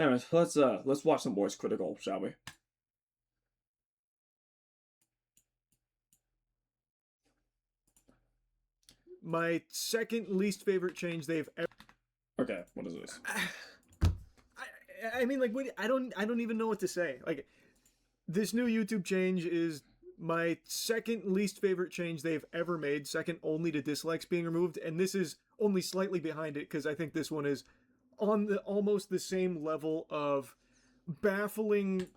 Anyways, let's watch some MoistCr1TiKaL, shall we? My second least favorite change they've ever. Okay, what is this? I mean, like, what? I don't even know what to say. Like, this new YouTube change is my second least favorite change they've ever made, second only to dislikes being removed, and this is only slightly behind it because I think this one is on the almost the same level of baffling.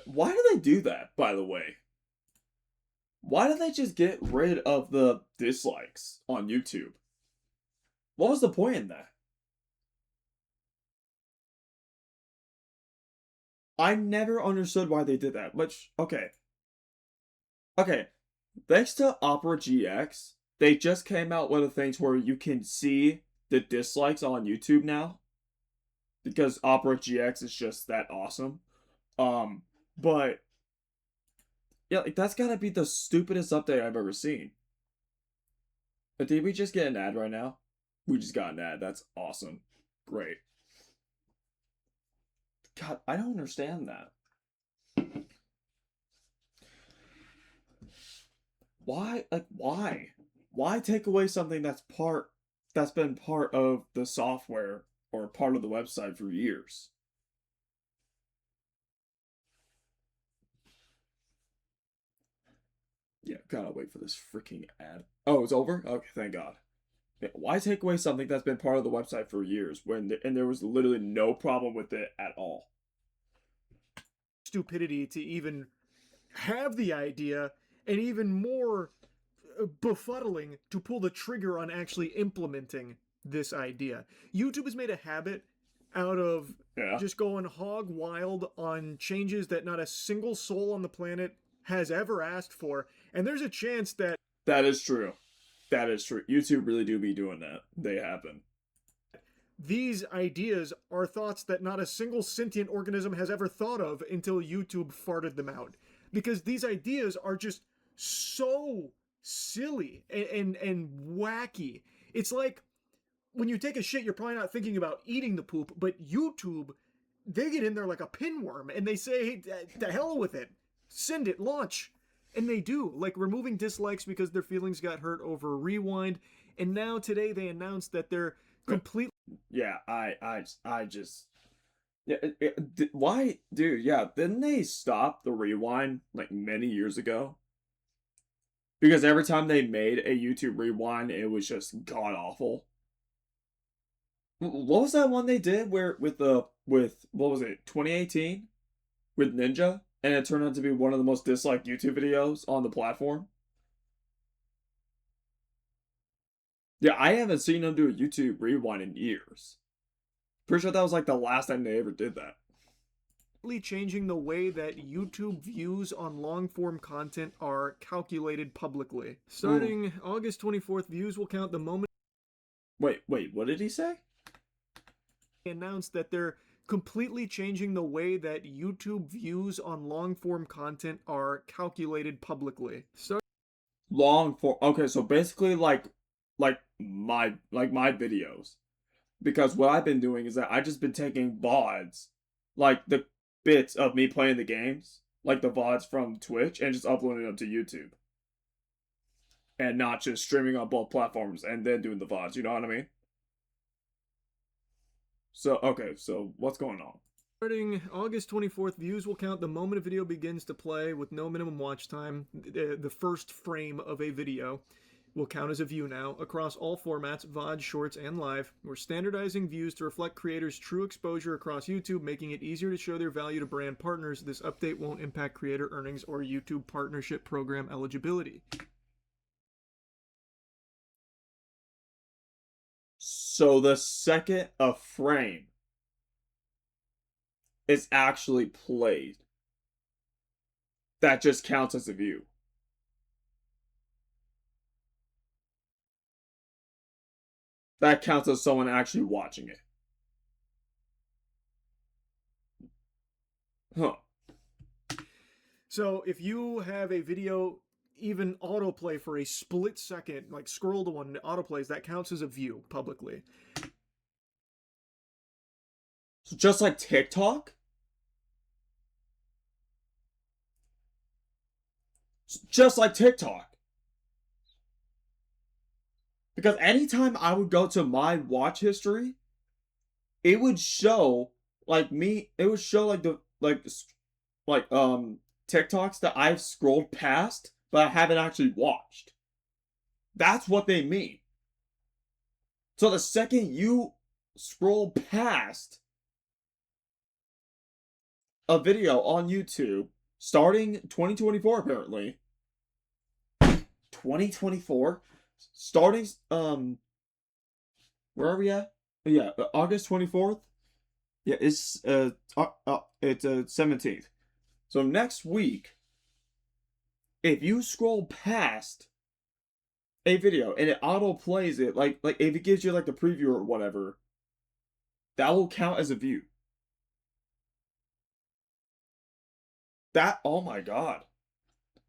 Why do they do that, by the way? Why did they just get rid of the dislikes on YouTube? What was the point in that? I never understood why they did that, which, okay. Okay, thanks to Opera GX, they just came out with the things where you can see the dislikes on YouTube now. Because Opera GX is just that awesome. But yeah, like, that's gotta be the stupidest update I've ever seen. But did we just get an ad right now? We just got an ad. That's awesome. Great. God, I don't understand that. Why? Like, why? Why take away something that's been part of the software or part of the website for years? Yeah, gotta wait for this freaking ad. Oh, it's over? Okay, thank God. Yeah, why take away something that's been part of the website for years and there was literally no problem with it at all? Stupidity to even have the idea, and even more befuddling to pull the trigger on actually implementing this idea. YouTube has made a habit out of just going hog wild on changes that not a single soul on the planet has ever asked for. And there's a chance that That is true. That is true. YouTube really do be doing that. They happen. these ideas are thoughts that not a single sentient organism has ever thought of until YouTube farted them out. Because these ideas are just so silly and wacky. It's like when you take a shit, you're probably not thinking about eating the poop, but YouTube, they get in there like a pinworm and they say, hey, to hell with it. Send it, launch. And they do, like removing dislikes because their feelings got hurt over Rewind. And now today they announced that they're completely. Yeah, I just. Yeah, why, dude? Yeah, didn't they stop the Rewind like many years ago? Because every time they made a YouTube Rewind, it was just god awful. What was that one they did where with what was it, 2018 with Ninja, and it turned out to be one of the most disliked YouTube videos on the platform? Yeah, I haven't seen them do a YouTube Rewind in years. Pretty sure that was like the last time they ever did that. Changing the way that YouTube views on long form content are calculated publicly. Starting August 24th, views will count the moment. Wait, what did he say? They announced that they're completely changing the way that YouTube views on long form content are calculated publicly. Long form. Okay, so basically like my videos. Because what I've been doing is that I just been taking VODs, like the bits of me playing the games, like the VODs from Twitch, and just uploading them to YouTube. And not just streaming on both platforms and then doing the VODs, you know what I mean? So, okay, so what's going on? Starting August 24th, views will count the moment a video begins to play with no minimum watch time. The first frame of a video will count as a view now across all formats, VOD, Shorts, and Live. We're standardizing views to reflect creators' true exposure across YouTube, making it easier to show their value to brand partners. This update won't impact creator earnings or YouTube partnership program eligibility. So the second a frame is actually played, that just counts as a view. That counts as someone actually watching it. Huh. So if you have a video even autoplay for a split second, like scroll to one and it autoplays, that counts as a view publicly. So just like TikTok, just like TikTok. Because anytime I would go to my watch history, it would show like me. It would show like the like TikToks that I've scrolled past, but I haven't actually watched. That's what they mean. So the second you scroll past a video on YouTube, starting 2024 apparently, 2024, starting where are we at? Yeah, August 24th. Yeah, it's 17th. So next week, if you scroll past a video and it auto plays it, like if it gives you like the preview or whatever, that will count as a view. That, oh my god.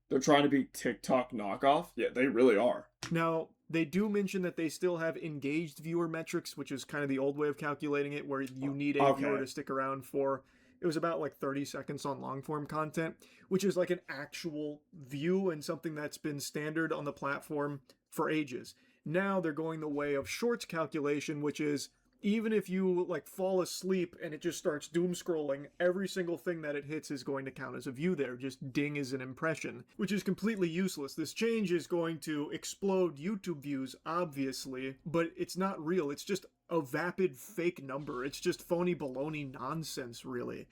They're trying to be TikTok knockoff? Yeah, they really are. Now, they do mention that they still have engaged viewer metrics, which is kind of the old way of calculating it, where you need a viewer to stick around for. It was about like 30 seconds on long form content, which is like an actual view and something that's been standard on the platform for ages. Now they're going the way of shorts calculation, which is even if you like fall asleep and it just starts doom scrolling, every single thing that it hits is going to count as a view there. Just ding as an impression, which is completely useless. This change is going to explode YouTube views, obviously, but it's not real. It's just a vapid fake number. It's just phony baloney nonsense, really.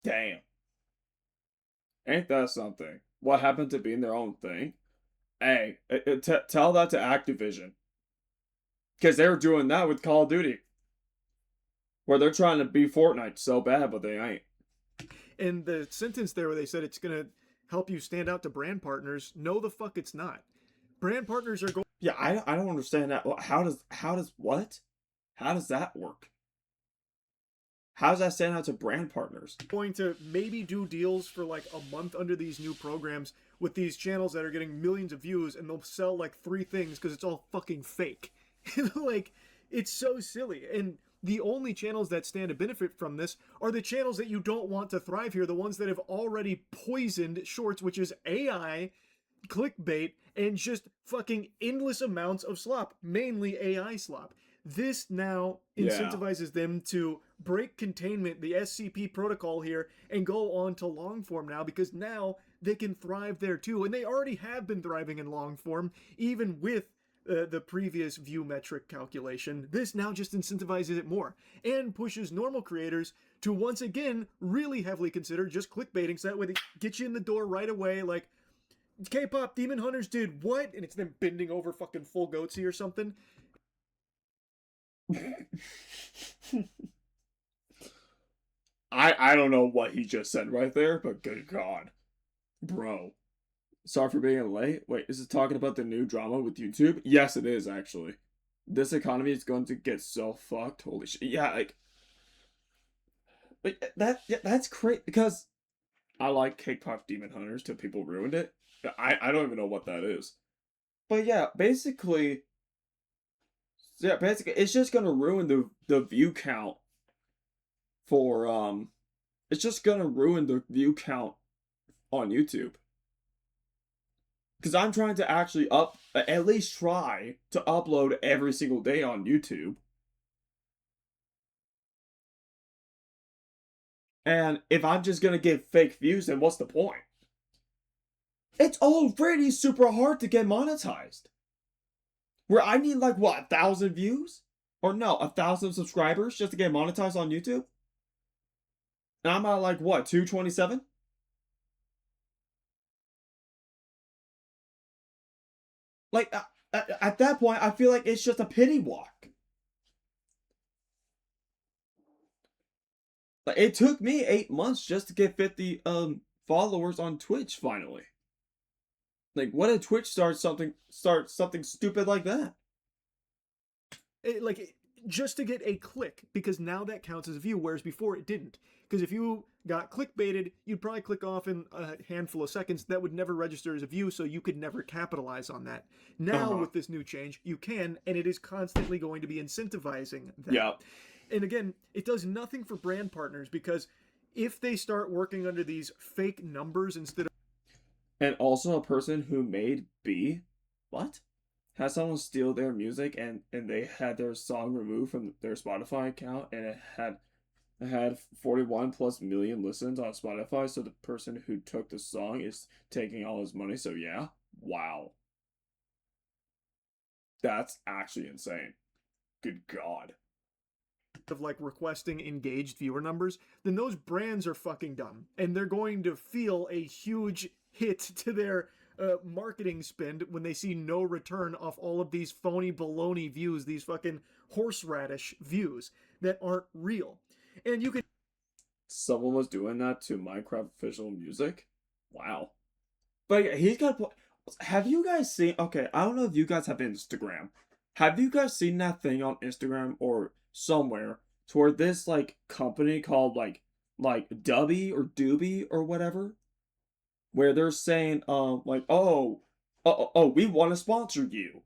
Damn. Ain't that something? What happened to being their own thing? Hey, tell that to Activision. Because they were doing that with Call of Duty. Where they're trying to be Fortnite so bad, but they ain't. And the sentence there where they said it's going to help you stand out to brand partners, no the fuck it's not. Brand partners are going... Yeah, I don't understand that. How does what? How does that work? How does that stand out to brand partners? Going to maybe do deals for like a month under these new programs with these channels that are getting millions of views, and they'll sell like 3 things because it's all fucking fake. Like, it's so silly. And the only channels that stand to benefit from this are the channels that you don't want to thrive here, the ones that have already poisoned shorts, which is AI, clickbait, and just fucking endless amounts of slop, mainly AI slop. This now incentivizes them to break containment, the SCP protocol here, and go on to long form now, because now they can thrive there too. And they already have been thriving in long form, even with the previous view metric calculation. This now just incentivizes it more and pushes normal creators to once again really heavily consider just clickbaiting, so that way they get you in the door right away, like K-pop Demon Hunters did what? And it's them bending over fucking full goatsy or something. I don't know what he just said right there, but good god. Bro. Sorry for being late. Wait, is it talking about the new drama with YouTube? Yes, it is, actually. This economy is going to get so fucked. Holy shit. Yeah, that's great, because I like K-pop Demon Hunters till people ruined it. I don't even know what that is. But yeah, basically, it's just gonna ruin the view count for it's just gonna ruin the view count on YouTube. Because I'm trying to actually at least try to upload every single day on YouTube. And if I'm just gonna get fake views, then what's the point? It's already super hard to get monetized. Where I need like what, 1,000 views? Or no, 1,000 subscribers just to get monetized on YouTube? And I'm at like what, 227? Like at that point, I feel like it's just a pity walk. Like, it took me 8 months just to get 50 followers on Twitch finally. Like, what did Twitch start something stupid like that? Just to get a click, because now that counts as a view, whereas before it didn't. Because if you got clickbaited, you'd probably click off in a handful of seconds. That would never register as a view, so you could never capitalize on that. Now, with this new change, you can, and it is constantly going to be incentivizing that. Yeah. And again, it does nothing for brand partners because if they start working under these fake numbers instead of And also a person who made B, what? Had someone steal their music and they had their song removed from their Spotify account and it had 41 plus million listens on Spotify, so the person who took the song is taking all his money, so yeah. Wow. That's actually insane. Good God. like requesting engaged viewer numbers, then those brands are fucking dumb. And they're going to feel a huge hit to their marketing spend when they see no return off all of these phony baloney views, these fucking horseradish views that aren't real. And you can Someone was doing that to Minecraft official music? Wow. But yeah, he's got. Have you guys seen? Okay, I don't know if you guys have Instagram. Have you guys seen that thing on Instagram or somewhere to where this like company called like Dubby or Doobie or whatever, where they're saying like oh we want to sponsor you.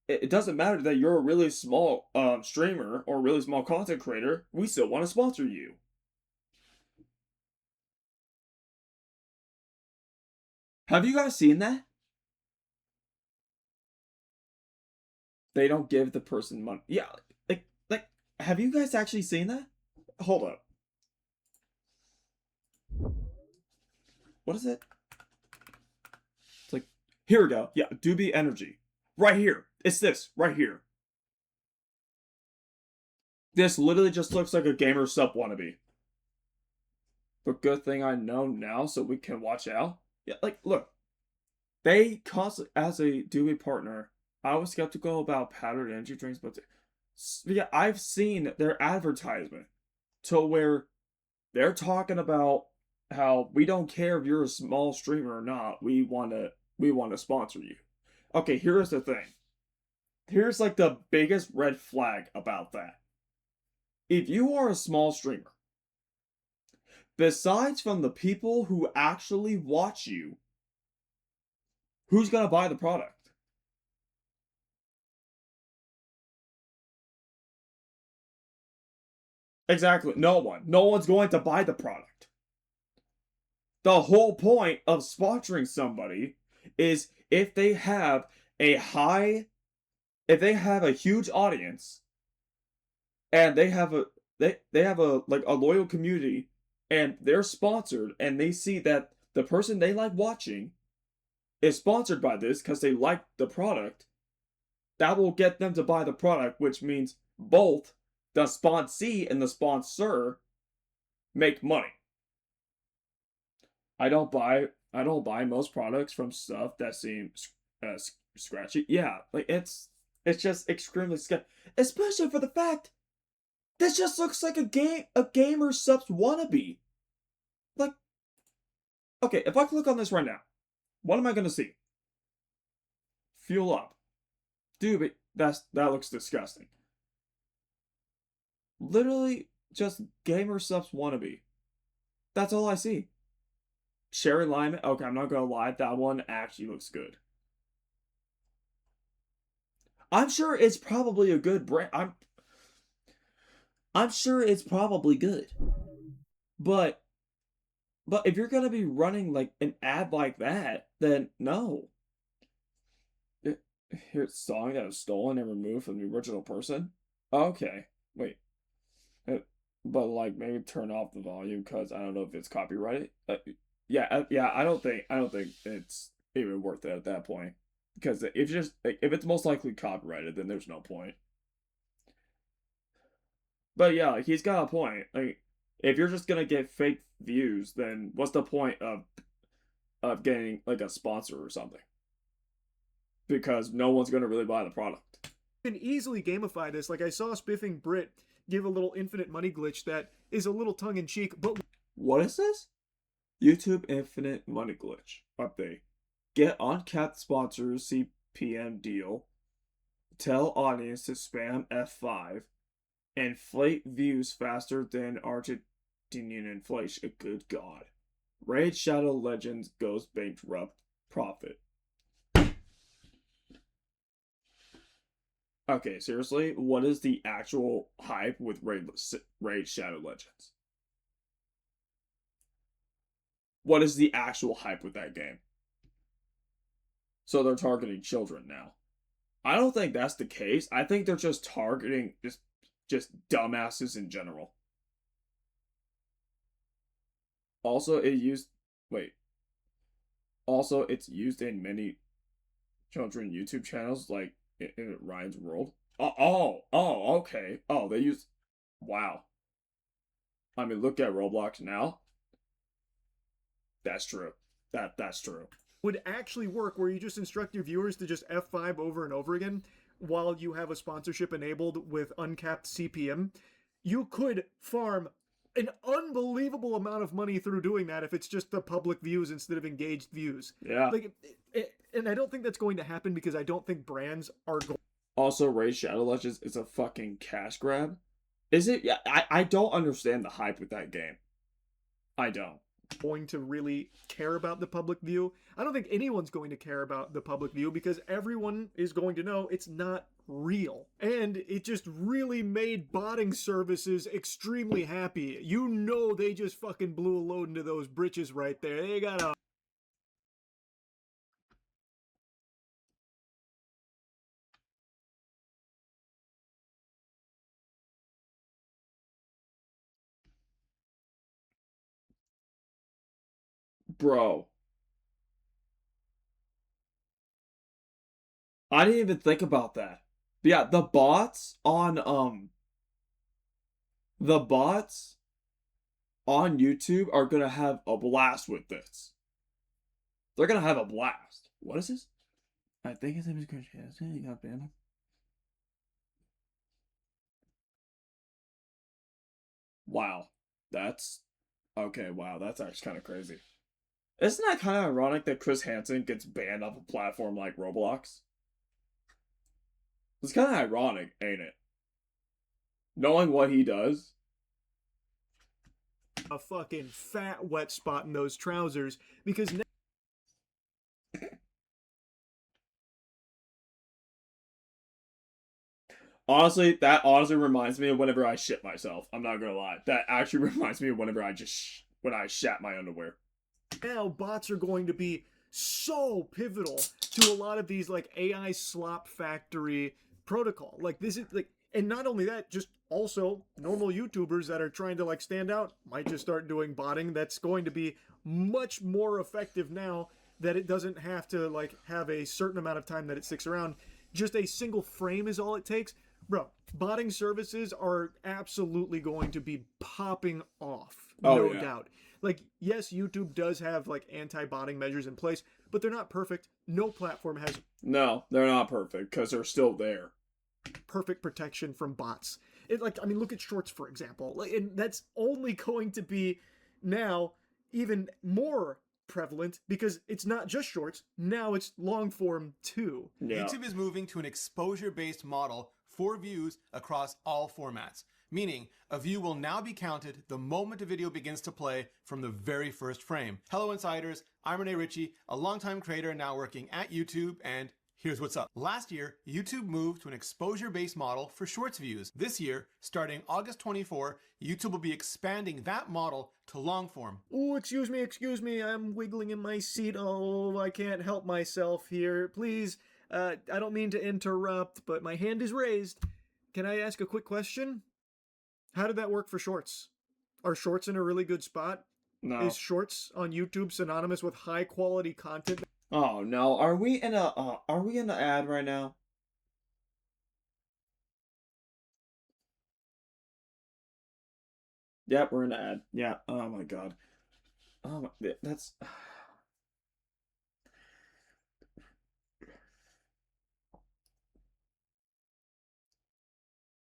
It doesn't matter that you're a really small streamer or really small content creator. We still want to sponsor you. Have you guys seen that? They don't give the person money. Yeah, like have you guys actually seen that? Hold up. What is it? It's like here we go. Yeah, Doobie Energy. Right here. It's this right here. This literally just looks like a gamer sub wannabe. But good thing I know now so we can watch out. Yeah, like look. They constantly as a Doobie partner, I was skeptical about powdered energy drinks, but yeah, I've seen their advertisement to where they're talking about how we don't care if you're a small streamer or not. We want to sponsor you. Okay, here's the thing. Here's like the biggest red flag about that. If you are a small streamer, besides from the people who actually watch you, who's going to buy the product? Exactly. No one. No one's going to buy the product. The whole point of sponsoring somebody is if they have a huge audience and they have a like a loyal community and they're sponsored and they see that the person they like watching is sponsored by this because they like the product, that will get them to buy the product, which means both the sponsee and the sponsor make money. I don't buy most products from stuff that seems scratchy. Yeah, like it's just extremely sketchy, especially for the fact this just looks like a gamer subs wannabe. Like, okay, if I click on this right now, what am I gonna see? Fuel up, dude. That looks disgusting. Literally, just gamer subs wannabe. That's all I see. Sherry Lime. Okay, I'm not gonna lie, that one actually looks good. I'm sure it's probably a good brand. I'm sure it's probably good. But if you're gonna be running like an ad like that, then no. Here's a song that was stolen and removed from the original person. Okay, wait. Uh, But like maybe turn off the volume because I don't know if it's copyrighted. Yeah. I don't think it's even worth it at that point because if it's most likely copyrighted, then there's no point. But yeah, like, he's got a point. Like, if you're just gonna get fake views, then what's the point of getting like a sponsor or something? Because no one's gonna really buy the product. You can easily gamify this. Like I saw Spiffing Brit give a little infinite money glitch that is a little tongue in cheek, but What is this? YouTube Infinite Money Glitch update. Get uncapped sponsors CPM deal. Tell audience to spam F5. Inflate views faster than Argentinian inflation. Good God. Raid Shadow Legends goes bankrupt. Profit. Okay, seriously, what is the actual hype with Raid Shadow Legends? What is the actual hype with that game? So they're targeting children now. I don't think that's the case. I think they're just targeting just dumbasses in general. Also, it used wait. Also, it's used in many children YouTube channels like in Ryan's World. Okay. Oh, they use. Wow. I mean, look at Roblox now. That's true. That's true. Would actually work where you just instruct your viewers to just F5 over and over again while you have a sponsorship enabled with uncapped CPM. You could farm an unbelievable amount of money through doing that if it's just the public views instead of engaged views. Yeah. Like, and I don't think that's going to happen because I don't think brands are going. Also, Raid Shadow Legends is a fucking cash grab. Is it? Yeah, I don't understand the hype with that game. I don't. Going to really care about the public view. I don't think anyone's going to care about the public view because everyone is going to know it's not real. And it just really made botting services extremely happy. You know they just fucking blew a load into those britches right there. They got a Bro, I didn't even think about that. But yeah, the bots on YouTube are gonna have a blast with this. They're gonna have a blast. What is this? I think his name is Christian. He got banned. Wow. That's okay, wow, that's actually kind of crazy. Isn't that kind of ironic that Chris Hansen gets banned off a platform like Roblox? It's kind of ironic, ain't it? Knowing what he does. fucking fat wet spot in those trousers because Honestly, that honestly reminds me of whenever I shit myself. I'm not gonna lie. That actually reminds me of whenever when I shat my underwear. now bots are going to be so pivotal to a lot of these like AI slop factory protocol. Like this is like, and not only that, just also normal YouTubers that are trying to like stand out might just start doing botting. That's going to be much more effective now that it doesn't have to like have a certain amount of time that it sticks around. Just a single frame is all it takes. Bro, botting services are absolutely going to be popping off. No doubt. Like, yes, YouTube does have like anti-botting measures in place, but they're not perfect. No platform has No, they're not perfect because they're still there. perfect protection from bots. It like I mean, look at Shorts for example. Like, and that's only going to be now even more prevalent because it's not just Shorts. Now it's long form too. Yeah. YouTube is moving to an exposure-based model for views across all formats, meaning a view will now be counted the moment a video begins to play from the very first frame. Hello Insiders, I'm Rene Ritchie, a longtime creator now working at YouTube, and here's what's up. Last year, YouTube moved to an exposure-based model for Shorts views. This year, starting August 24, YouTube will be expanding that model to long form. Oh, excuse me, I'm wiggling in my seat. Oh, I can't help myself here. Please, I don't mean to interrupt, but my hand is raised. Can I ask a quick question? How did that work for Shorts? Are Shorts in a really good spot? No. Is Shorts on YouTube synonymous with high quality content? Oh no, are we in an ad right now? Yep, we're in an ad. Yeah. Oh my god. Oh my, that's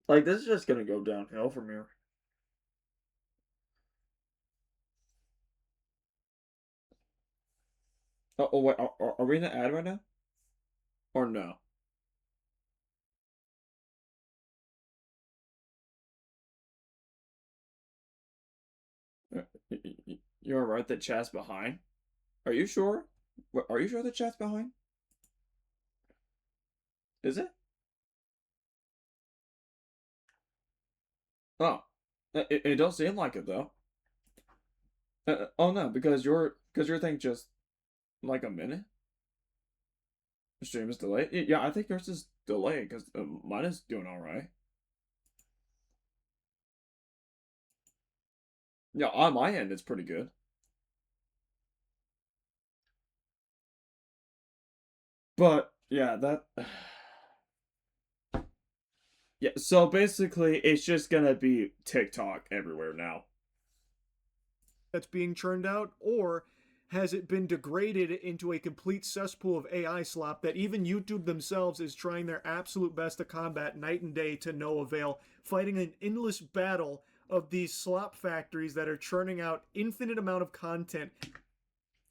like this is just gonna go downhill from here. Oh wait, are we in an ad right now? Or no? You're right that chat's behind. Are you sure? Are you sure the chat's behind? Is it? Oh, it don't seem like it though. Oh no, because your thing just like a minute. The stream is delayed. Yeah, I think yours is delayed because mine is doing all right. Yeah, on my end it's pretty good. But yeah, that. Yeah, so basically, it's just gonna be TikTok everywhere now. That's being churned out, or has it been degraded into a complete cesspool of AI slop that even YouTube themselves is trying their absolute best to combat night and day to no avail, fighting an endless battle of these slop factories that are churning out infinite amount of content.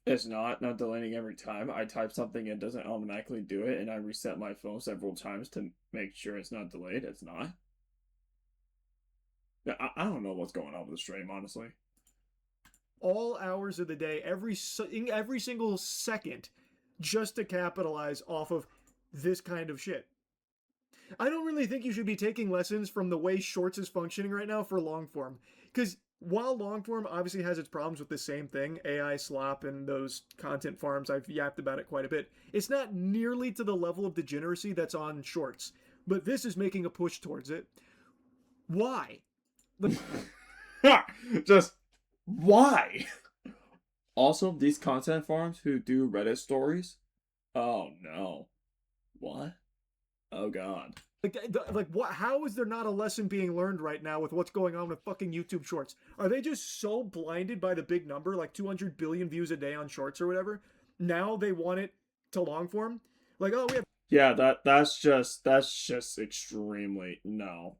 It's not deleting every time. I type something, it doesn't automatically do it, and I reset my phone several times to make sure it's not delayed. It's not. Yeah, I don't know what's going on with the stream, honestly. All hours of the day, every single second, just to capitalize off of this kind of shit. I don't really think you should be taking lessons from the way Shorts is functioning right now for long form. Because while long form obviously has its problems with the same thing, AI slop and those content farms, I've yapped about it quite a bit, it's not nearly to the level of degeneracy that's on Shorts. But this is making a push towards it. Why? Just why? Also, these content farms who do Reddit stories. Oh no. What? Oh god. Like what? How is there not a lesson being learned right now with what's going on with fucking YouTube Shorts? Are they just so blinded by the big number, like 200 billion views a day on Shorts or whatever? Now they want it to long form. Like, oh, we have. Yeah, that's just extremely no.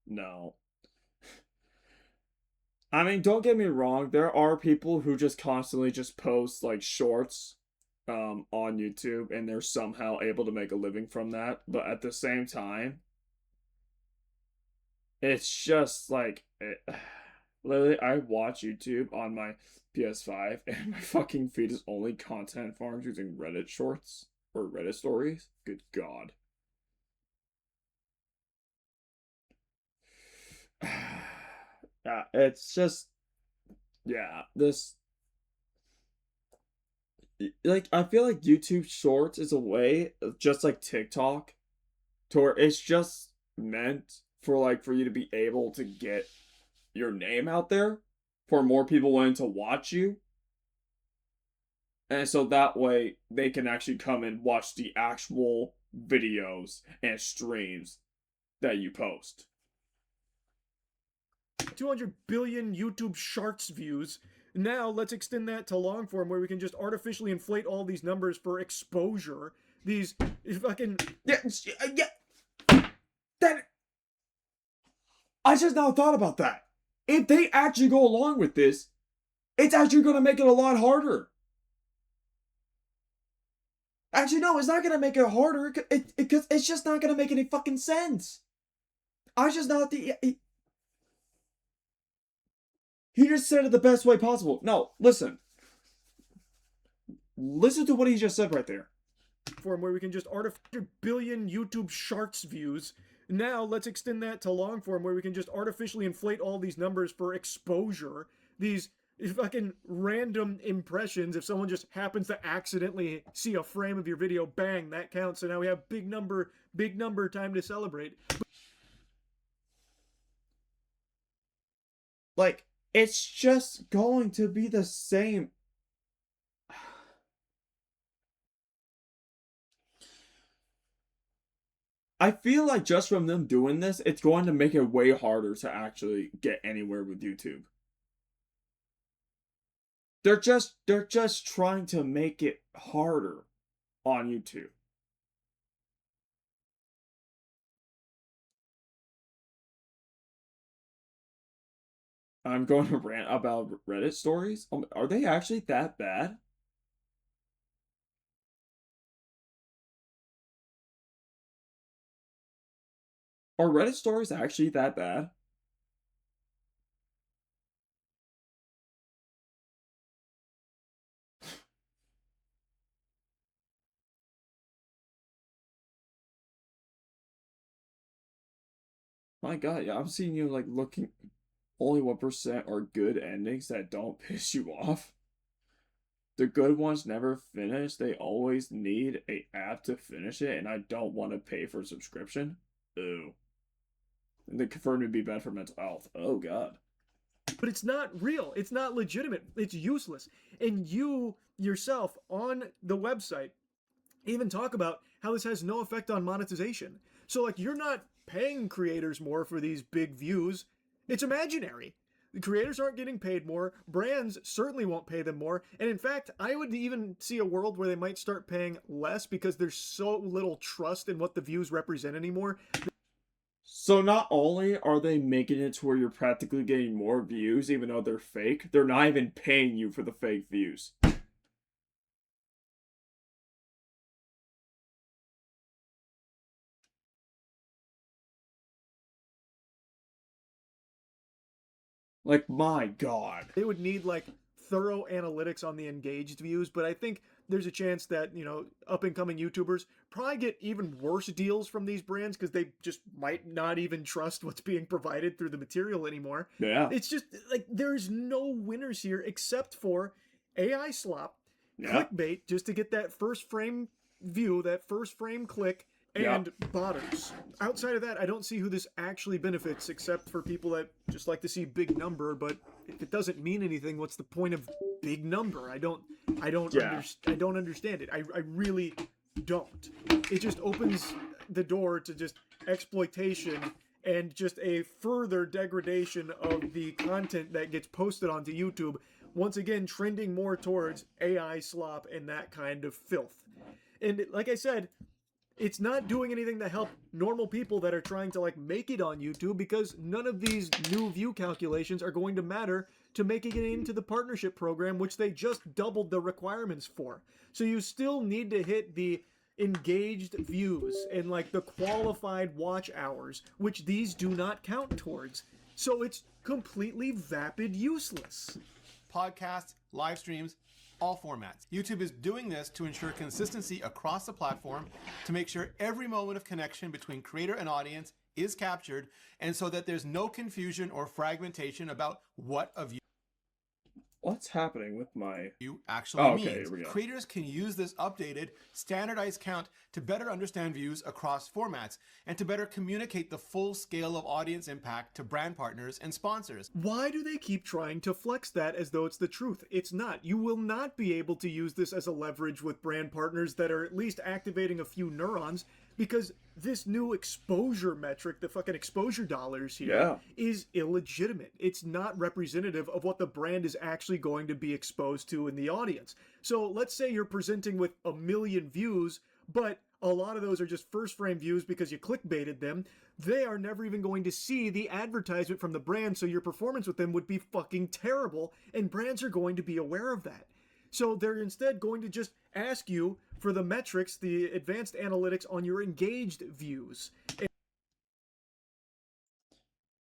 No. I mean, don't get me wrong, there are people who just constantly just post like shorts on YouTube and they're somehow able to make a living from that, but at the same time, it's just like literally I watch YouTube on my PS5 and my fucking feed is only content farms using Reddit shorts or Reddit stories. Good god. Yeah, it's just yeah, this like I feel like YouTube Shorts is a way just like TikTok to where it's just meant for like for you to be able to get your name out there for more people wanting to watch you. And so that way they can actually come and watch the actual videos and streams that you post. 200 billion YouTube Shorts views. Now let's extend that to long form where we can just artificially inflate all these numbers for exposure. These fucking Yeah. That I just now thought about that. If they actually go along with this, it's actually going to make it a lot harder. Actually, no, it's not going to make it harder because it's just not going to make any fucking sense. I just not the. He just said it the best way possible. No, listen. Listen to what he just said right there. Form where we can just artificially billion YouTube Shorts views. Now let's extend that to long form where we can just artificially inflate all these numbers for exposure. These fucking random impressions. If someone just happens to accidentally see a frame of your video, bang, that counts. So now we have big number time to celebrate. Like, it's just going to be the same. I feel like just from them doing this, it's going to make it way harder to actually get anywhere with YouTube. They're just trying to make it harder on YouTube. I'm going to rant about Reddit stories. Are they actually that bad? Are Reddit stories actually that bad? My God, yeah, I'm seeing you like looking. Only 1% are good endings that don't piss you off. The good ones never finish. They always need a app to finish it, and I don't want to pay for a subscription. Ooh. And they confirmed to be bad for mental health. Oh God. But it's not real. It's not legitimate. It's useless. And you yourself on the website even talk about how this has no effect on monetization. So like you're not paying creators more for these big views. It's imaginary. The creators aren't getting paid more. Brands certainly won't pay them more. And in fact, I would even see a world where they might start paying less because there's so little trust in what the views represent anymore. So not only are they making it to where you're practically getting more views, even though they're fake, they're not even paying you for the fake views. Like, my God. They would need like thorough analytics on the engaged views, but I think there's a chance that, you know, up and coming YouTubers probably get even worse deals from these brands because they just might not even trust what's being provided through the material anymore. Yeah. It's just like there's no winners here except for AI slop, Yeah. clickbait, just to get that first frame view, that first frame click, Yeah. and botters. Outside of that, I don't see who this actually benefits except for people that just like to see big number, but if it doesn't mean anything, what's the point of big number? I don't Yeah. I don't understand it. I really don't. It just opens the door to just exploitation and just a further degradation of the content that gets posted onto YouTube. Once again, trending more towards AI slop and that kind of filth. And like I said, it's not doing anything to help normal people that are trying to like make it on YouTube because none of these new view calculations are going to matter to making it into the partnership program, which they just doubled the requirements for. So you still need to hit the engaged views and like the qualified watch hours, which these do not count towards. So it's completely vapid useless. Podcasts, live streams, all formats. YouTube is doing this to ensure consistency across the platform, to make sure every moment of connection between creator and audience is captured, and so that there's no confusion or fragmentation about what a view What's happening with my... actually okay, means. here we go. Creators can use this updated, standardized count to better understand views across formats and to better communicate the full scale of audience impact to brand partners and sponsors. Why do they keep trying to flex that as though it's the truth? It's not. You will not be able to use this as a leverage with brand partners that are at least activating a few neurons because this new exposure metric, the fucking exposure dollars here, is illegitimate. It's not representative of what the brand is actually going to be exposed to in the audience. So let's say you're presenting with 1 million views, but a lot of those are just first frame views because you clickbaited them. They are never even going to see the advertisement from the brand, so your performance with them would be fucking terrible, and brands are going to be aware of that. So they're instead going to just ask you for the metrics, the advanced analytics on your engaged views.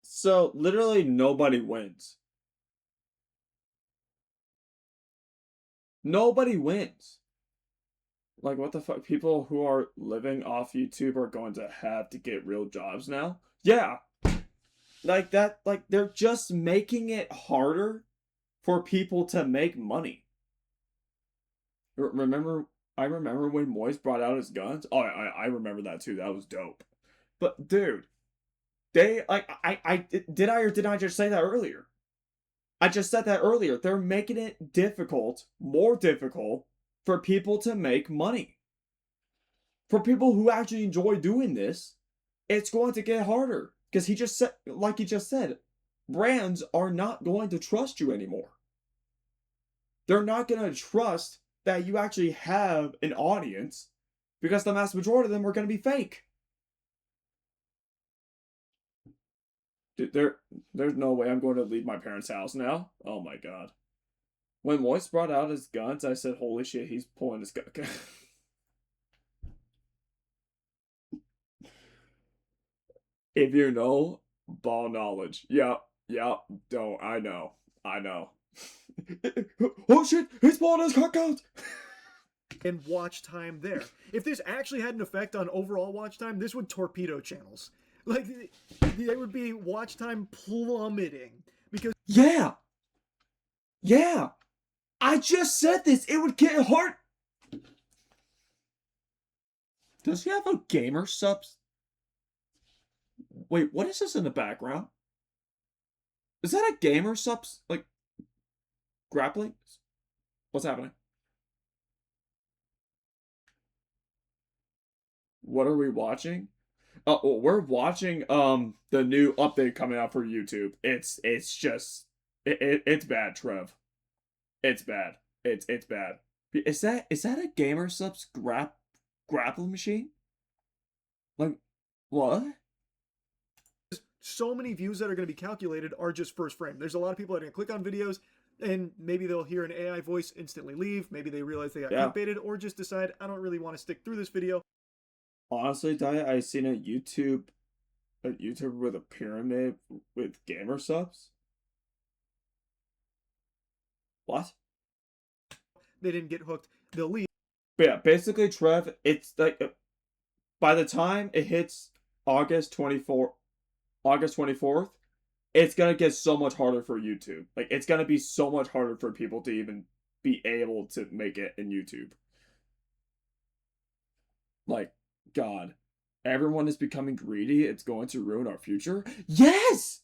So, literally nobody wins. Nobody wins. Like, what the fuck? People who are living off YouTube are going to have to get real jobs now? Yeah. Like, that, like, they're just making it harder for people to make money. I remember when Moist brought out his guns. Oh, I remember that too. That was dope. But, dude, they, like, did I or did I just say that earlier? I just said that earlier. They're making it difficult, more difficult, for people to make money. For people who actually enjoy doing this, it's going to get harder. Because he just said, like he just said, brands are not going to trust you anymore. They're not going to trust that you actually have an audience because the vast majority of them are going to be fake. Dude, there's no way I'm going to leave my parents' house now. Oh my God. When Moist brought out his guns, I said, holy shit, he's pulling his gun. If you know, ball knowledge. Yep, don't. I know. Oh shit, he's pulling his cock out. And watch time there. If this actually had an effect on overall watch time, this would torpedo channels. Like, they would be watch time plummeting because Yeah. Yeah. I just said this. It would get hard. Does he have a gamer subs? Wait, what is this in the background? Is that a gamer subs? Like, grappling? What's happening? What are we watching? Well, we're watching the new update coming out for YouTube. It's just it's bad, Trev. It's bad. It's bad. Is that a gamer subs grappling machine? Like what? so many views that are going to be calculated are just first frame. There's a lot of people that are going to click on videos and maybe they'll hear an AI voice, instantly leave. Maybe they realize they got clickbaited, or just decide, I don't really want to stick through this video. Honestly, Diet, I seen a YouTuber with a pyramid with gamer subs. What? They didn't get hooked. They'll leave. But yeah, basically, Trev, it's like by the time it hits August 24th, it's gonna get so much harder for YouTube. Like, it's gonna be so much harder for people to even be able to make it in YouTube. Like, God, everyone is becoming greedy. It's going to ruin our future. Yes!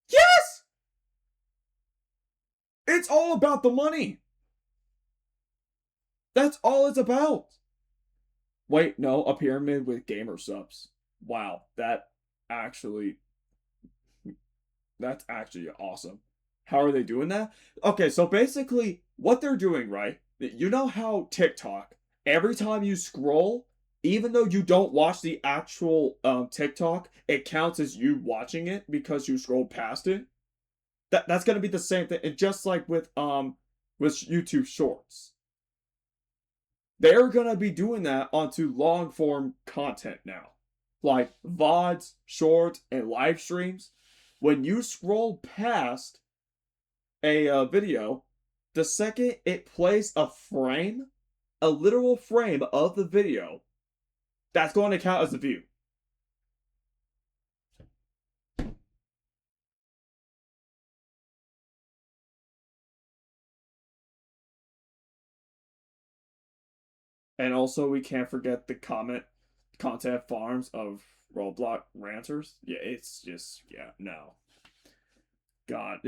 Yes! It's all about the money. That's all it's about. Wait, no, a pyramid with gamer subs. Wow, that's actually awesome. How are they doing that? Okay, so basically, what they're doing, right? You know how TikTok, every time you scroll, even though you don't watch the actual TikTok, it counts as you watching it because you scrolled past it. That's gonna be the same thing, and just like with YouTube Shorts, they're gonna be doing that onto long form content now, like VODs, short, and live streams. When you scroll past a video, the second it plays a frame, a literal frame of the video, that's going to count as a view. And also, we can't forget the content farms of Roblox ranters. Yeah, it's just, yeah, no. God,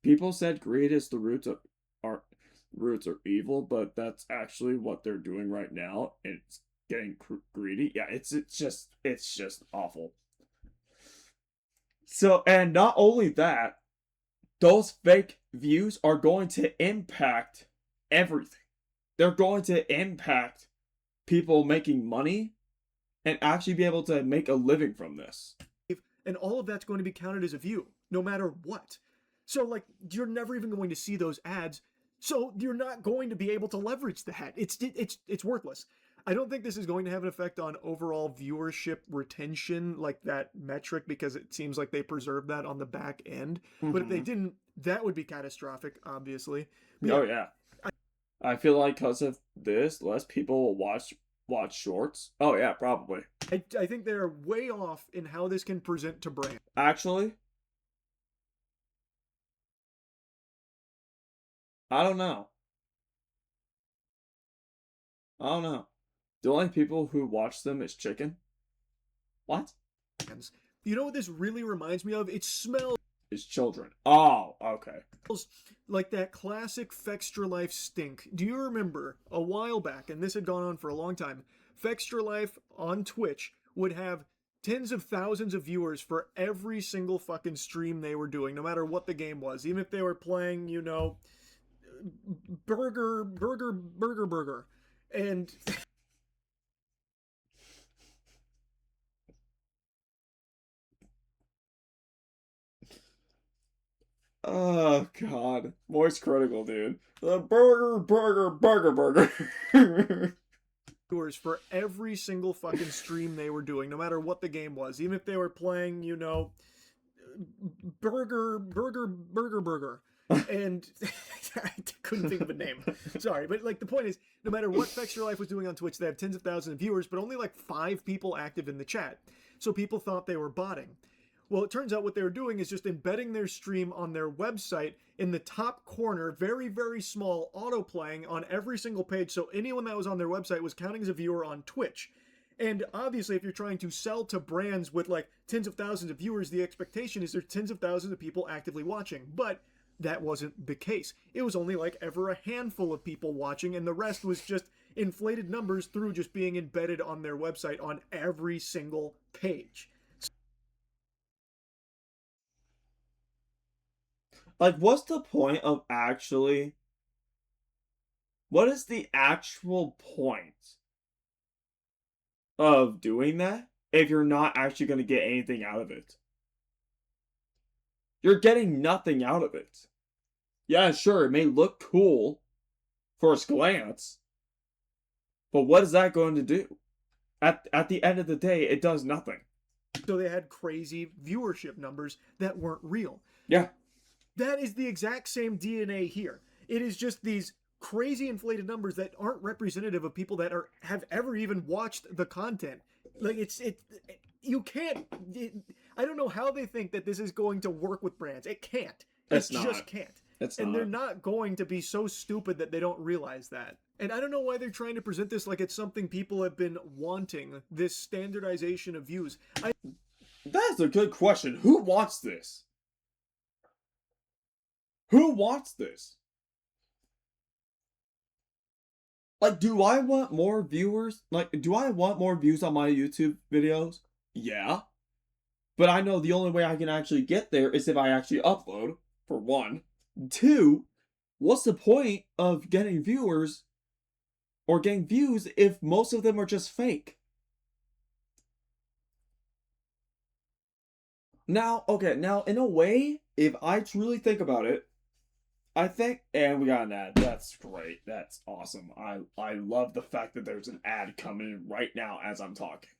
people said greed is the roots are evil, but that's actually what they're doing right now. It's getting greedy. Yeah, it's just awful. So, and not only that, those fake views are going to impact everything. They're going to impact people making money and actually be able to make a living from this. And all of that's going to be counted as a view, no matter what. So, like, you're never even going to see those ads. So you're not going to be able to leverage that. It's worthless. I don't think this is going to have an effect on overall viewership retention, like that metric, because it seems like they preserved that on the back end. Mm-hmm. But if they didn't, that would be catastrophic, obviously. But oh yeah. I feel like because of this, less people will watch shorts. Oh yeah, probably. I think they're way off in how this can present to brand. Actually, I don't know. The only people who watch them is chicken. What? You know what this really reminds me of? It smells. Is children. Oh, okay. Like that classic Fextra Life stink. Do you remember a while back, and this had gone on for a long time, Fextra Life on Twitch would have tens of thousands of viewers for every single fucking stream they were doing, no matter what the game was. Even if they were playing, you know, burger. And oh god, MoistCr1TiKaL, dude. The burger. viewers for every single fucking stream they were doing, no matter what the game was. Even if they were playing, you know, burger. And I couldn't think of a name. Sorry, but like the point is, no matter what Fix Your Life was doing on Twitch, they have tens of thousands of viewers, but only like 5 people active in the chat. So people thought they were botting. Well, it turns out what they were doing is just embedding their stream on their website in the top corner, very, very small, auto-playing on every single page, so anyone that was on their website was counting as a viewer on Twitch. And obviously, if you're trying to sell to brands with like tens of thousands of viewers, the expectation is there's tens of thousands of people actively watching. But that wasn't the case. It was only like ever a handful of people watching, and the rest was just inflated numbers through just being embedded on their website on every single page. Like, what's the point of actually... What is the actual point of doing that if you're not actually going to get anything out of it? You're getting nothing out of it. Yeah, sure, it may look cool first glance, but what is that going to do? At the end of the day, it does nothing. So they had crazy viewership numbers that weren't real. Yeah. That is the exact same DNA here. It is just these crazy inflated numbers that aren't representative of people that have ever even watched the content. Like you can't. I don't know how they think that this is going to work with brands. It can't. It just can't. And they're not going to be so stupid that they don't realize that. And I don't know why they're trying to present this like it's something people have been wanting, this standardization of views. That's a good question. Who wants this? Who wants this? Like, do I want more viewers? Like, do I want more views on my YouTube videos? Yeah. But I know the only way I can actually get there is if I actually upload, for one. 2, what's the point of getting viewers or getting views if most of them are just fake? Now, okay, now in a way, if I truly think about it, I think, and we got an ad. That's great. That's awesome. I love the fact that there's an ad coming in right now as I'm talking.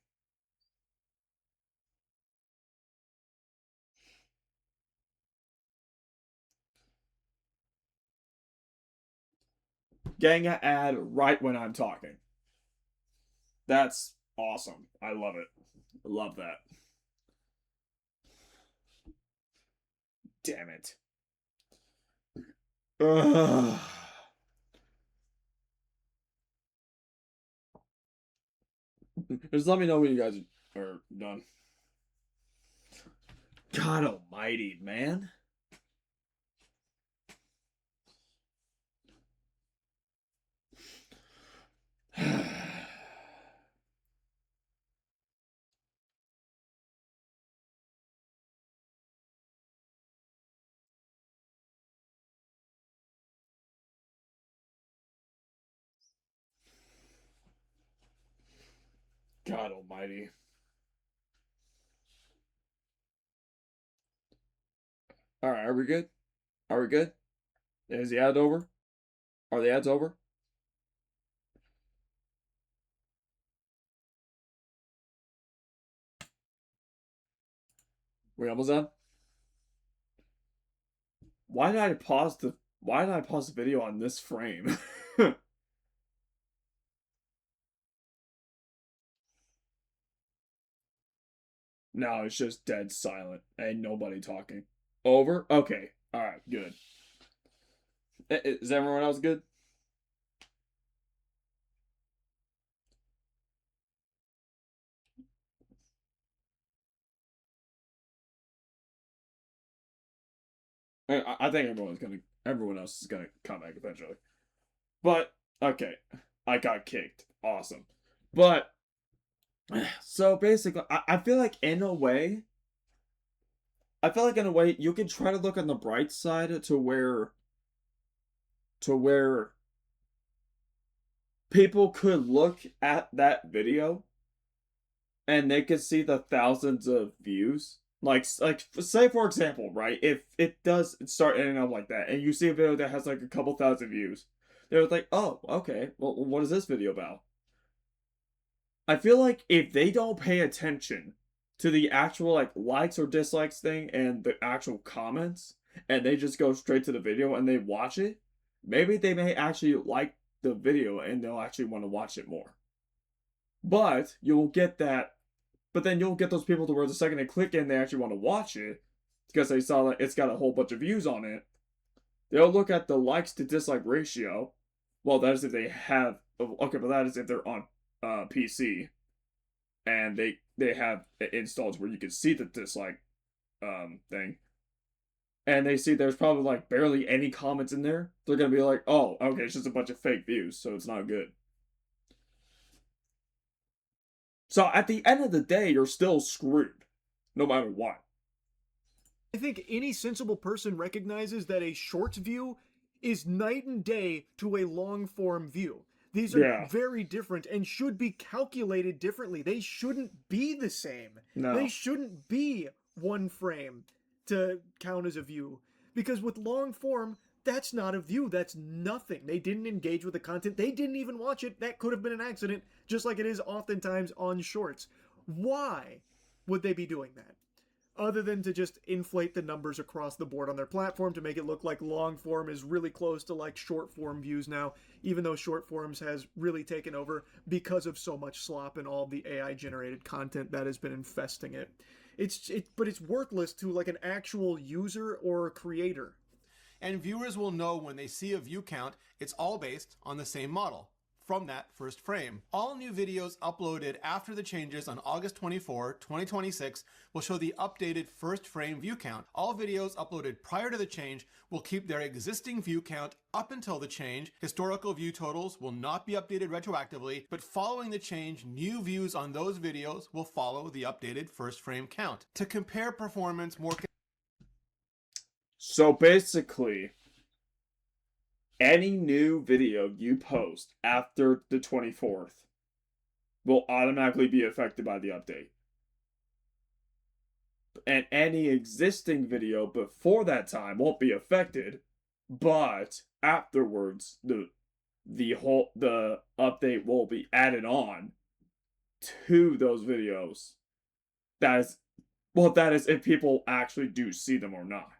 Getting an ad right when I'm talking. That's awesome. I love it. I love that. Damn it. Ugh. Just let me know when you guys are done. God almighty, man. God almighty. Alright, are we good? Are we good? Is the ad over? Are the ads over? We almost done? Why did I pause the video on this frame? No, it's just dead silent. Ain't nobody talking. Over? Okay. Alright, good. Is everyone else good? I think everyone else is gonna come back eventually. But, okay. I got kicked. Awesome. But, so basically, I feel like in a way, you can try to look on the bright side to where people could look at that video and they could see the thousands of views. Like say for example, right? If it does start ending up like that, and you see a video that has like a couple thousand views, they're like, oh, okay, well, what is this video about? I feel like if they don't pay attention to the actual like likes or dislikes thing and the actual comments, and they just go straight to the video and they watch it, maybe they may actually like the video and they'll actually want to watch it more. But you'll get that, but then you'll get those people to where the second they click in, they actually want to watch it because they saw that it's got a whole bunch of views on it. They'll look at the likes to dislike ratio. Well, that is if they have, okay, but that is if they're on PC and they have it installed where you can see the dislike thing. And they see there's probably like barely any comments in there. They're gonna be like, oh, okay, it's just a bunch of fake views, so it's not good. So at the end of the day, you're still screwed, no matter what. I think any sensible person recognizes that a short view is night and day to a long form view. These are very different and should be calculated differently. They shouldn't be the same. No. They shouldn't be one frame to count as a view. Because with long form, that's not a view. That's nothing. They didn't engage with the content. They didn't even watch it. That could have been an accident, just like it is oftentimes on shorts. Why would they be doing that? Other than to just inflate the numbers across the board on their platform to make it look like long form is really close to like short form views now, even though short forms has really taken over because of so much slop and all the AI generated content that has been infesting it. But it's worthless to like an actual user or a creator. And viewers will know when they see a view count, it's all based on the same model from that first frame. All new videos uploaded after the changes on August 24, 2026 will show the updated first frame view count. All videos uploaded prior to the change will keep their existing view count up until the change. Historical view totals will not be updated retroactively, but following the change, new views on those videos will follow the updated first frame count. To compare performance more... So basically, any new video you post after the 24th will automatically be affected by the update. And any existing video before that time won't be affected, but afterwards the update will be added on to those videos. That is if people actually do see them or not.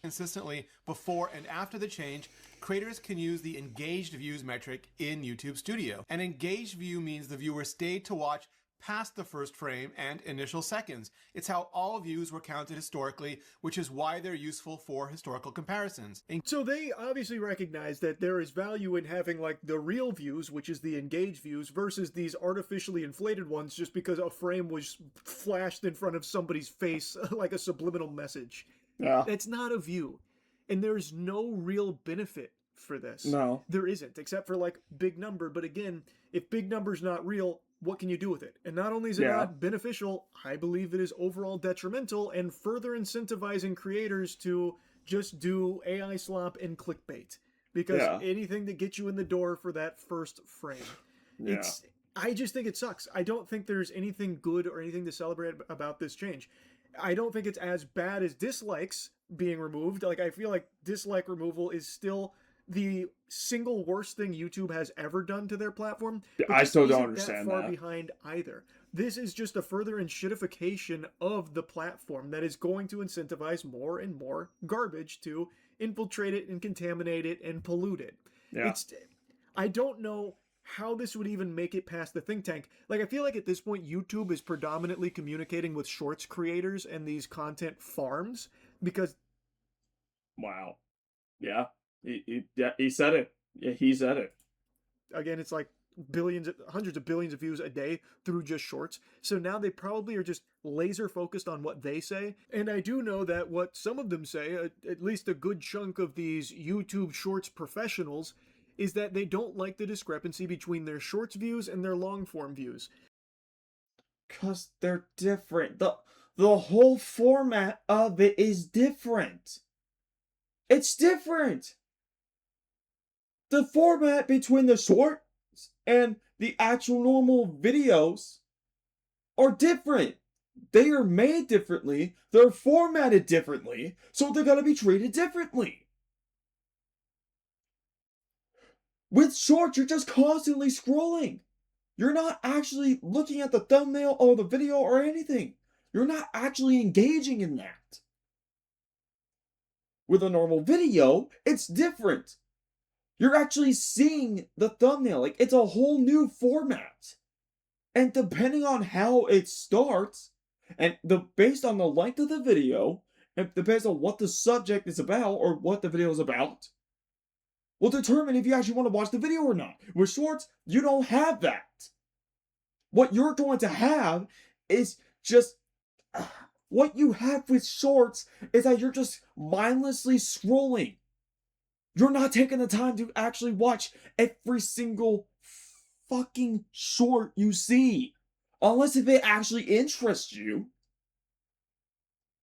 Consistently before and after the change, creators can use the engaged views metric in YouTube Studio. An engaged view means the viewer stayed to watch past the first frame and initial seconds. It's how all views were counted historically, which is why they're useful for historical comparisons. So they obviously recognize that there is value in having like the real views, which is the engaged views, versus these artificially inflated ones just because a frame was flashed in front of somebody's face like a subliminal message. Yeah. That's not a view. And there's no real benefit for this. No. There isn't, except for like big number. But again, if big number's not real, what can you do with it? And not only is it not beneficial, I believe it is overall detrimental and further incentivizing creators to just do AI slop and clickbait. Because anything that gets you in the door for that first frame. I just think it sucks. I don't think there's anything good or anything to celebrate about this change. I don't think it's as bad as dislikes being removed. Like, I feel like dislike removal is still the single worst thing YouTube has ever done to their platform. I still don't understand that far behind either. This is just a further enshittification of the platform that is going to incentivize more and more garbage to infiltrate it and contaminate it and pollute it. I don't know how this would even make it past the think tank. Like, I feel like at this point, YouTube is predominantly communicating with shorts creators and these content farms because... Wow. Yeah. He said it. Yeah, he said it. Again, it's like hundreds of billions of views a day through just shorts. So now they probably are just laser focused on what they say. And I do know that what some of them say, at least a good chunk of these YouTube shorts professionals, is that they don't like the discrepancy between their shorts views and their long form views. Because they're different. The whole format of it is different. It's different. The format between the shorts and the actual normal videos are different. They are made differently. They're formatted differently. So they're going to be treated differently. With shorts, you're just constantly scrolling. You're not actually looking at the thumbnail or the video or anything. you're not actually engaging in that. With a normal video, it's different. You're actually seeing the thumbnail. Like, it's a whole new format. And depending on how it starts, and based on the length of the video, and depends on what the subject is about or what the video is about, will determine if you actually want to watch the video or not. With shorts, you don't have that. What you're going to have is just... what you have with shorts is that you're just mindlessly scrolling. You're not taking the time to actually watch every single fucking short you see. Unless if it actually interests you.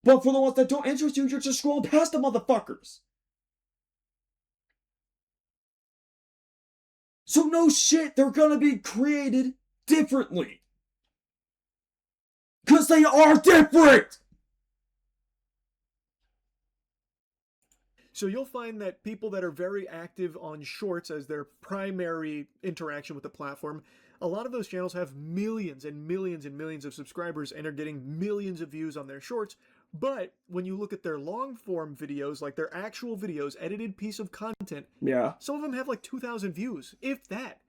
But for the ones that don't interest you, you're just scrolling past the motherfuckers. So no shit, they're gonna be created differently. Because they are different! So you'll find that people that are very active on shorts as their primary interaction with the platform, a lot of those channels have millions and millions and millions of subscribers and are getting millions of views on their shorts. But when you look at their long form videos, like their actual videos, edited piece of content, yeah, some of them have like 2,000 views, if that.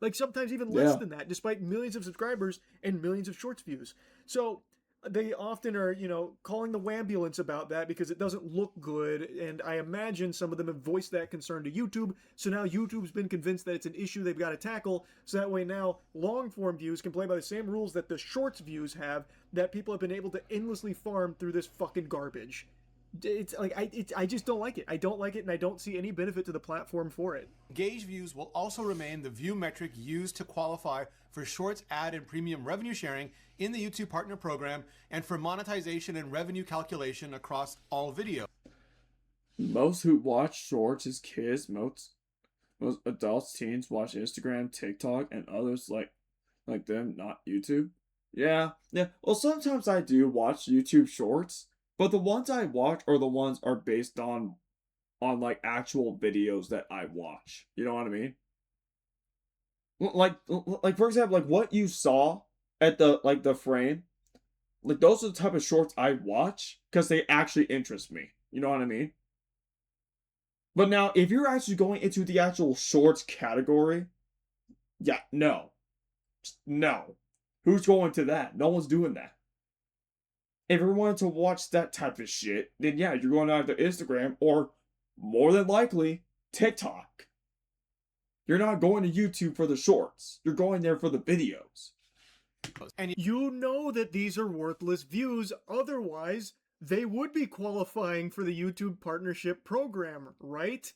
Like sometimes even less than that, despite millions of subscribers and millions of shorts views. So they often are, you know, calling the wambulance about that because it doesn't look good, and I imagine some of them have voiced that concern to YouTube, so now YouTube's been convinced that it's an issue they've got to tackle, so that way now long-form views can play by the same rules that the shorts views have, that people have been able to endlessly farm through this fucking garbage. It's like, I just don't like it. I don't like it, and I don't see any benefit to the platform for it. Engaged views will also remain the view metric used to qualify for Shorts ad and premium revenue sharing in the YouTube Partner Program and for monetization and revenue calculation across all videos. Most who watch shorts is kids. Most adults, teens watch Instagram, TikTok, and others like them, not YouTube. Yeah. Well, sometimes I do watch YouTube shorts, but the ones I watch are based on like actual videos that I watch. You know what I mean? Like for example, like what you saw at the frame, like those are the type of shorts I watch because they actually interest me. You know what I mean? But now, if you're actually going into the actual shorts category, yeah, no. Who's going to that? No one's doing that. If you're wanting to watch that type of shit, then yeah, you're going to either Instagram or, more than likely, TikTok. You're not going to YouTube for the shorts. You're going there for the videos. And you know that these are worthless views, otherwise they would be qualifying for the YouTube Partnership Program, right?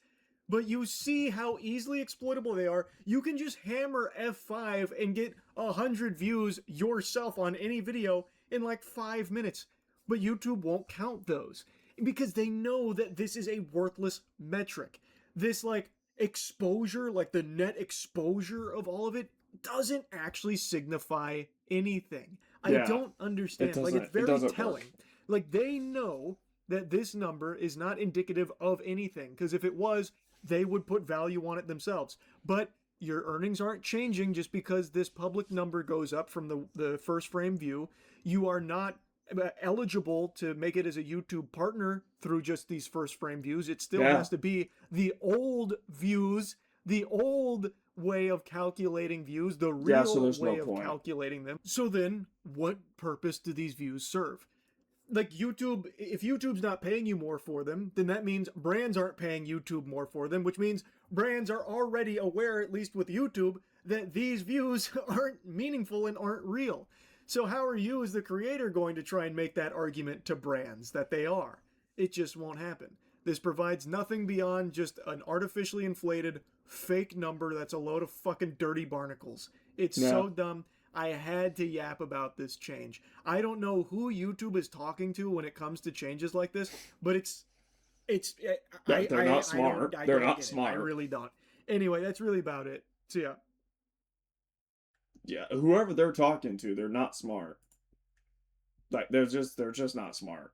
But you see how easily exploitable they are. You can just hammer F5 and get 100 views yourself on any video in like 5 minutes. But YouTube won't count those because they know that this is a worthless metric. This like exposure, like the net exposure of all of it, doesn't actually signify anything. Yeah, I don't understand. Like, it's very telling. Work. Like, they know that this number is not indicative of anything, because if it was, they would put value on it themselves. But your earnings aren't changing just because this public number goes up from the first frame view. You are not eligible to make it as a YouTube partner through just these first frame views. It still has to be the old views, the old way of calculating views, the real way of calculating them. So then, what purpose do these views serve? Like YouTube, if YouTube's not paying you more for them, then that means brands aren't paying YouTube more for them, which means brands are already aware, at least with YouTube, that these views aren't meaningful and aren't real. So how are you as the creator going to try and make that argument to brands that they are? It just won't happen. This provides nothing beyond just an artificially inflated fake number that's a load of fucking dirty barnacles. It's so dumb. I had to yap about this change. I don't know who YouTube is talking to when it comes to changes like this, but they're not smart. They're not smart. I really don't. Anyway, that's really about it. So yeah. Yeah, whoever they're talking to, they're not smart. Like they're just not smart.